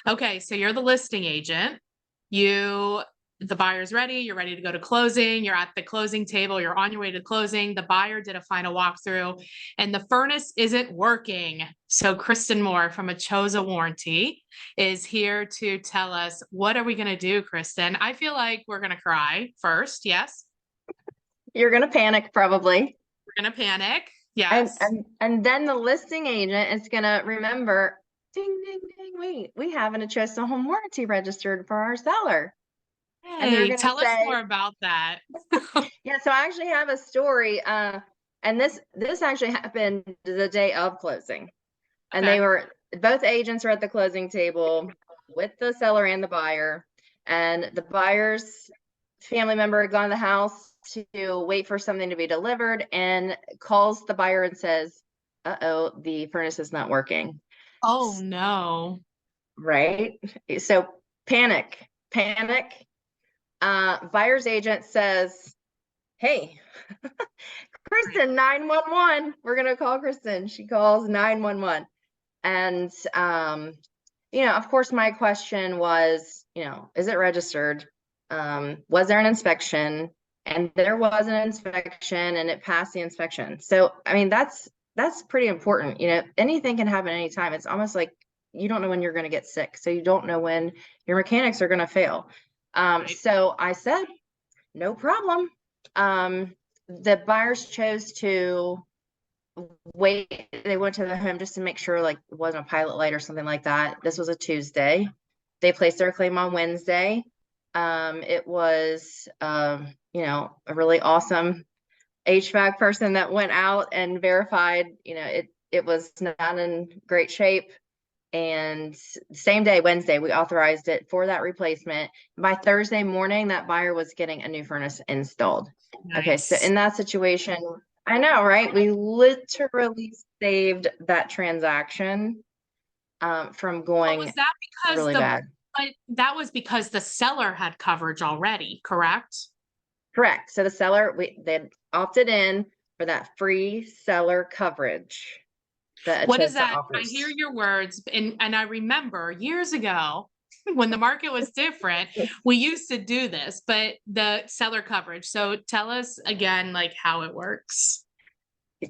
Okay, so you're the listing agent. The buyer's ready. You're ready to go to closing. You're at the closing table. You're on your way to closing. The buyer did a final walkthrough and the furnace isn't working. So Kristen Moore from Achosa Warranty is here to tell us, what are we going to do, Kristen? I feel like we're going to cry first. Yes. You're going to panic probably. We're going to panic. And, Yes. and then the listing agent is going to remember, ding, ding, ding, wait, we have an Achosa home warranty registered for our seller. And they're Hey, going to tell us say, more about that. yeah, so I actually have a story. And this actually happened the day of closing. And Okay. both agents are at the closing table with the seller and the buyer. And the buyer's family member had gone to the house to wait for something to be delivered and calls the buyer and says, uh-oh, the furnace is not working. Oh no. Right? So panic. Buyer's agent says, hey, Kristen, 911. We're going to call Kristen. She calls 911. And, of course, my question was, is it registered? Was there an inspection? And there was an inspection and it passed the inspection. So, I mean, that's pretty important. Anything can happen anytime. It's almost like you don't know when you're going to get sick. So you don't know when your mechanics are going to fail. Right. So I said, no problem. The buyers chose to wait. They went to the home just to make sure like it wasn't a pilot light or something like that. This was a Tuesday. They placed their claim on Wednesday. It was a really awesome HVAC person that went out and verified, it was not in great shape. And same day, Wednesday, we authorized it for that replacement. By Thursday morning, that buyer was getting a new furnace installed. Nice. Okay, so in that situation, I know, right? We literally saved that transaction from going was that because really bad. but that was because the seller had coverage already, correct? Correct. So the seller, they opted in for that free seller coverage that What is Achosa that? I offers. hear your words, and I remember years ago when the market was different, we used to do this, but the seller coverage. So tell us again, like how it works.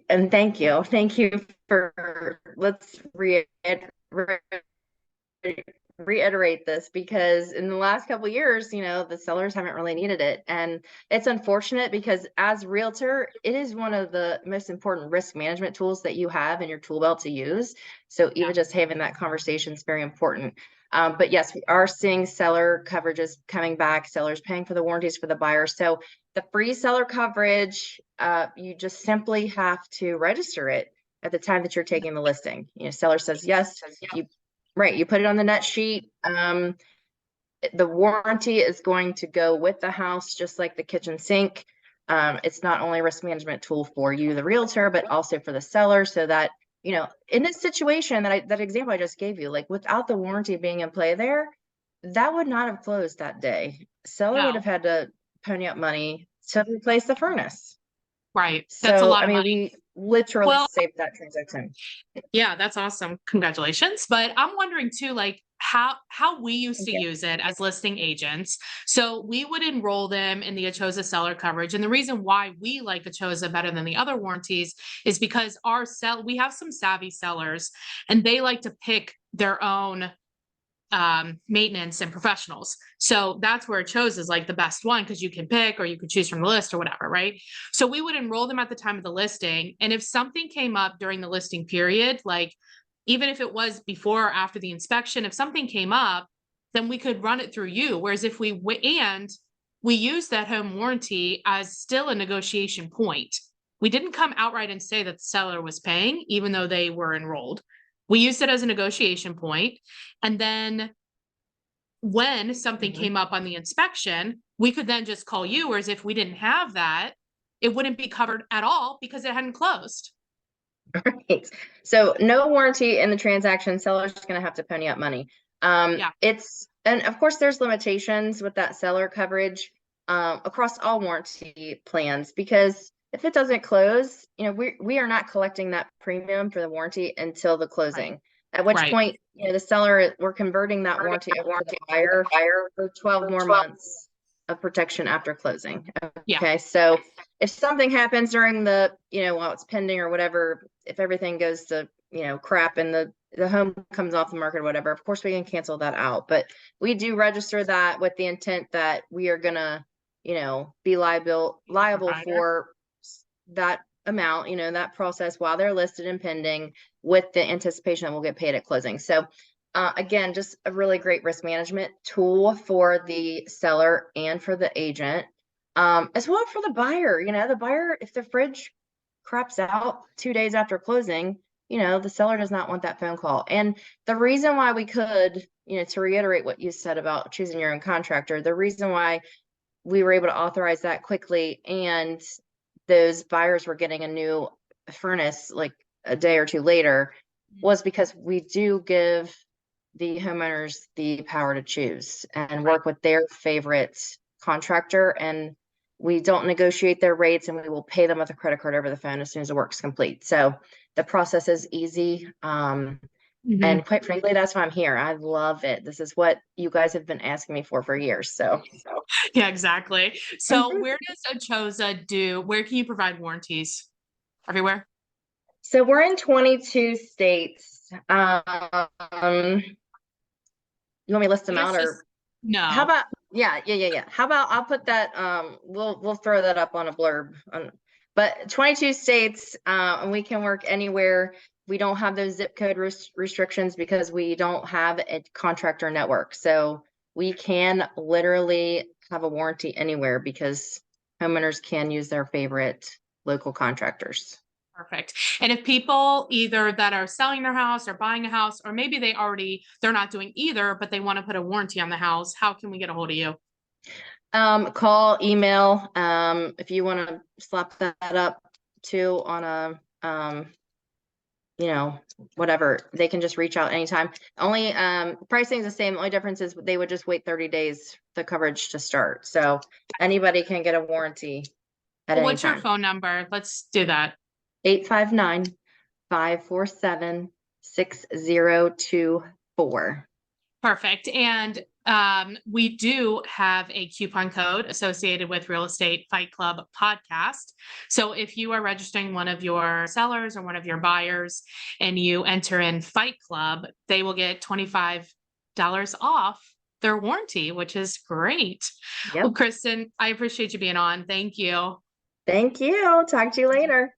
And thank you. Thank you for, let's reiterate this, because in the last couple of years, the sellers haven't really needed it. And it's unfortunate because as realtor, it is one of the most important risk management tools that you have in your tool belt to use. So even just having that conversation is very important. But yes, we are seeing seller coverages coming back, sellers paying for the warranties for the buyers. So the free seller coverage, you just simply have to register it at the time that you're taking the listing. Seller says yes, you put it on the net sheet. The warranty is going to go with the house, just like the kitchen sink. It's not only a risk management tool for you, the realtor, but also for the seller, so that in this situation that example I just gave you, like without the warranty being in play there, that would not have closed that day. Seller would have had to pony up money to replace the furnace. Right. That's a So lot I of mean, money. we literally Well, saved that transaction. yeah, that's awesome. Congratulations. But I'm wondering too, like how we used Thank to you. use it as listing agents. So we would enroll them in the Achosa seller coverage. And the reason why we like Achosa better than the other warranties is because we have some savvy sellers and they like to pick their own maintenance and professionals. So that's where Chose is like the best one because you can pick or you could choose from the list or whatever, right? So we would enroll them at the time of the listing. And if something came up during the listing period, like even if it was before or after the inspection, if something came up, then we could run it through you. Whereas if we use that home warranty as still a negotiation point. We didn't come outright and say that the seller was paying, even though they were enrolled. We used it as a negotiation point. And then when something came up on the inspection, we could then just call you. Whereas if we didn't have that, it wouldn't be covered at all because it hadn't closed. Right. So no warranty in the transaction, seller's going to have to pony up money. Yeah. And of course there's limitations with that seller coverage across all warranty plans, because if it doesn't close, we are not collecting that premium for the warranty until the closing. Right. At which Right. point, the seller, we're converting that warranty over to the buyer for 12 more months of protection after closing. Yeah. Okay, so if something happens during the, while it's pending or whatever, if everything goes to, crap and the home comes off the market or whatever, of course we can cancel that out. But we do register that with the intent that we are gonna, be liable Provider. for that amount, that process while they're listed and pending, with the anticipation that we'll get paid at closing. So again, just a really great risk management tool for the seller and for the agent, as well for the buyer. The buyer, if the fridge craps out 2 days after closing, the seller does not want that phone call. And the reason why we could, to reiterate what you said about choosing your own contractor, the reason why we were able to authorize that quickly and those buyers were getting a new furnace like a day or two later was because we do give the homeowners the power to choose and work with their favorite contractor, and we don't negotiate their rates, and we will pay them with a credit card over the phone as soon as the work's complete. So the process is easy. And quite frankly, that's why I'm here. I love it. This is what you guys have been asking me for years. So Yeah, exactly. So Mhm. where does where can you provide warranties? Everywhere? So we're in 22 states. You want me to list I them guess out, just or how no. about, yeah. How about I'll put that, we'll throw that up on a blurb but 22 states, and we can work anywhere. We don't have those zip code restrictions because we don't have a contractor network. So we can literally have a warranty anywhere because homeowners can use their favorite local contractors. Perfect. And if people either that are selling their house or buying a house, or maybe they're not doing either, but they want to put a warranty on the house, how can we get a hold of you? Call, email, if you want to slap that up too on a, whatever, they can just reach out anytime. Only, pricing is the same. The only difference is they would just wait 30 days the coverage to start. So anybody can get a warranty at Well, any what's your time. phone number? Let's do that. 859-547-6024. Perfect. And we do have a coupon code associated with Real Estate Fight Club podcast. So if you are registering one of your sellers or one of your buyers and you enter in Fight Club, they will get $25 off their warranty, which is great. Well, Yep. Kristen, I appreciate you being on. Thank you. Thank you. Talk to you later.